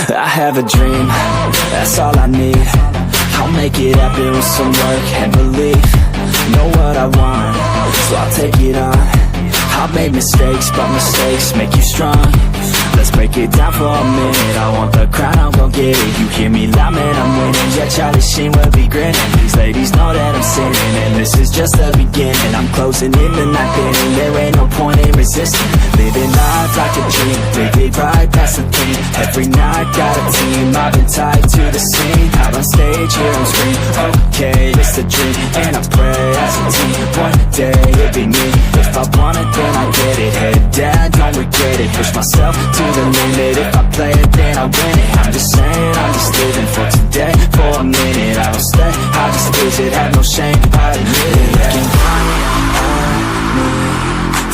I have a dream, that's all I need. I'll make it happen with some work and belief. Know what I want, so I'll take it on. I've made mistakes, but mistakes make you strong. Let's break it down for a minute. I want the crown, I'm gon' get it. You hear me loud, man, I'm winning. Yeah, Charlie Sheen will be grinning. These ladies know that I'm sinning, and this is just the beginning. I'm closing in the night inning. There ain't no point in resisting. Living life like a dream, live it right, that's the thing. Every night got a team, I've been tied to the scene. Out on stage, here on screen. Okay, it's a dream, and I pray as a team. One day it'll be me. If I want it, then I get it. Head down, don't regret it. Push myself to the limit. If I play it, then I win it. I'm just saying, I'm just living for today. For a minute, I don't stay, I just visit. Have no shame, I admit it. Looking at me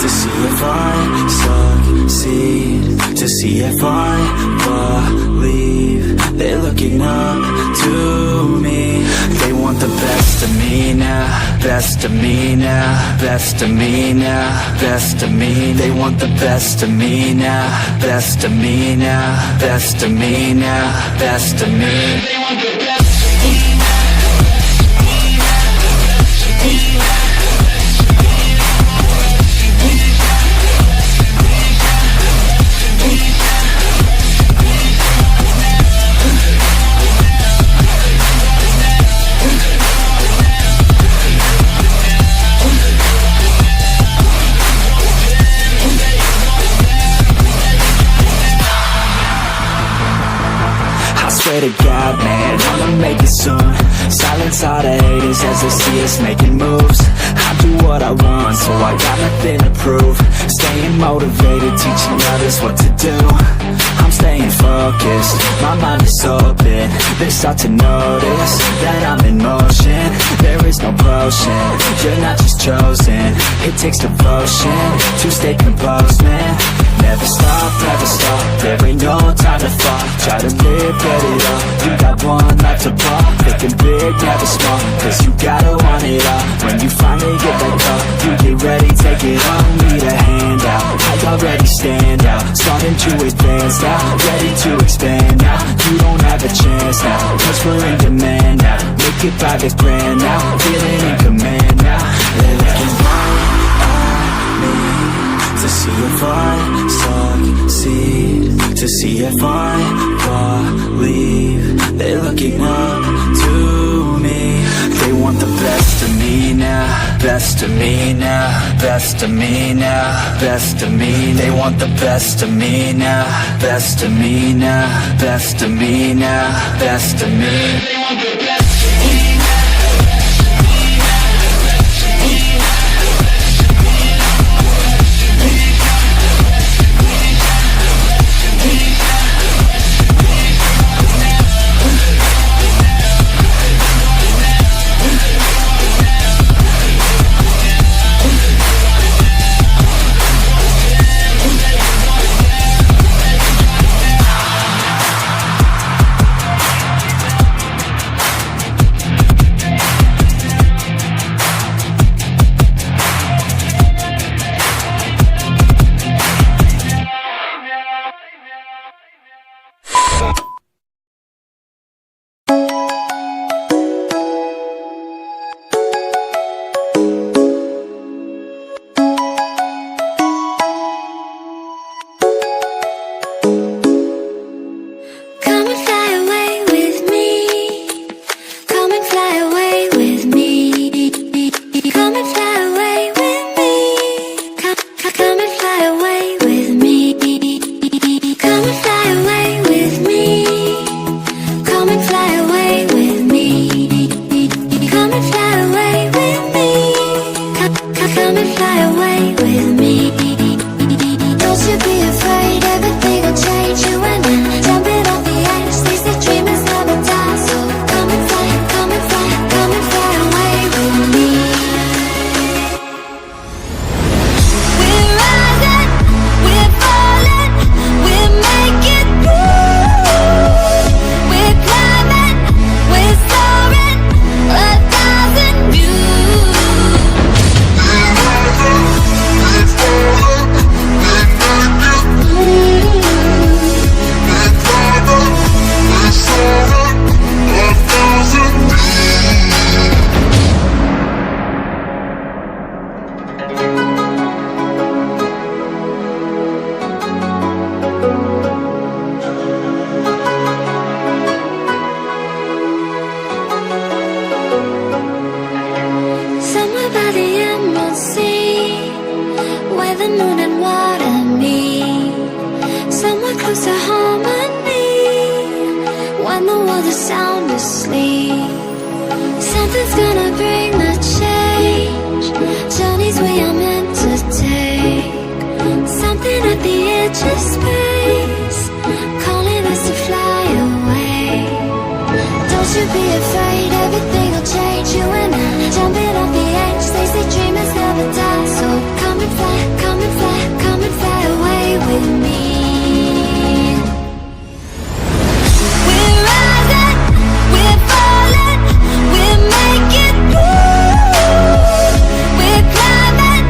to see if I succeed, to see if I believe. They're looking up to me. They want the best of me now, best of me now, best of me now, best of me. They want the best of me now, best of me now, best of me now, best of me. They want the best of me now. Swear to God, man, I'ma make it soon. Silence all the haters as they see us making moves. I do what I want, so I got nothing to prove. Staying motivated, teaching others what to do. I'm staying focused, my mind is open. They start to notice that I'm in motion. There is no potion, you're not just chosen. It takes devotion to stay composed, man. Never stop, there ain't no time to fall. Try to live, get it all. You got one life to ball. Thinking big, never small, cause you gotta want it all. When you finally get that call, you get ready, take it on. Need a handout, I already stand out. Starting to advance now, ready to expand now. You don't have a chance now, cause we're in demand now. Make it 5 grand now, feeling in command now. They're looking right at me to see if I succeed, to see if I believe. They're looking up to me. They want the best of me now, best of me now, best of me now, best of me. They want the best of me now, best of me now, best of me now, best of me. They want the best of me. edge of space, calling us to fly away. Don't you be afraid, everything will change. You and I, jumping off the edge. They say dreamers never die. So come and fly, come and fly, come and fly away with me. We're rising, we're falling, we're making moves. We're climbing,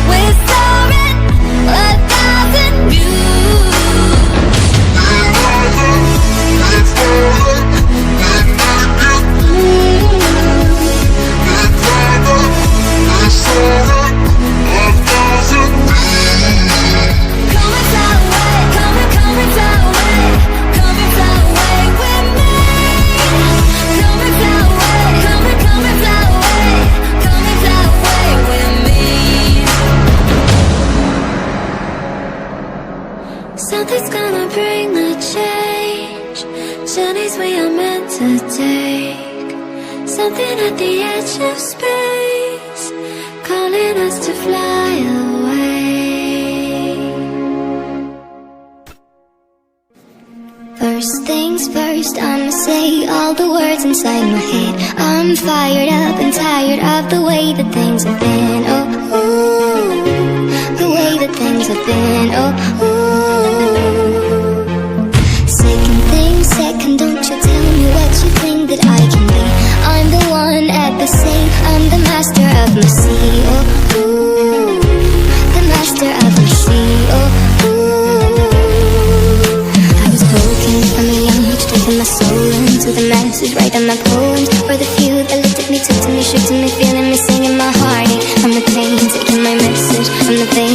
we're soaring, 1,000 views. We're rising, we're falling, we're making moves. We're climbing, we're soaring, 1,000 views. Come and fly away, come and fly away, come and fly away with me. Come and fly away, come and fly away, come and fly away with me. Something's gonna bring the change, journeys we are meant to take. Something at the edge of space, calling us to fly away. First things first, I'ma say all the words inside my head. I'm fired up and tired of the way that things have been. Oh, ooh, the way that things have been. Oh, ooh. Second thing second, don't you tell me what you think that I can be. I'm the one at the sea, I'm the master of my sea. Oh, ooh, the master of my sea. Oh, ooh. I was broken from a young age, taking my soul into the masses, writing my poems for the few that looked at me, took to me, shook to me, feeling me, singing my heart. From the pain, taking my message from the pain.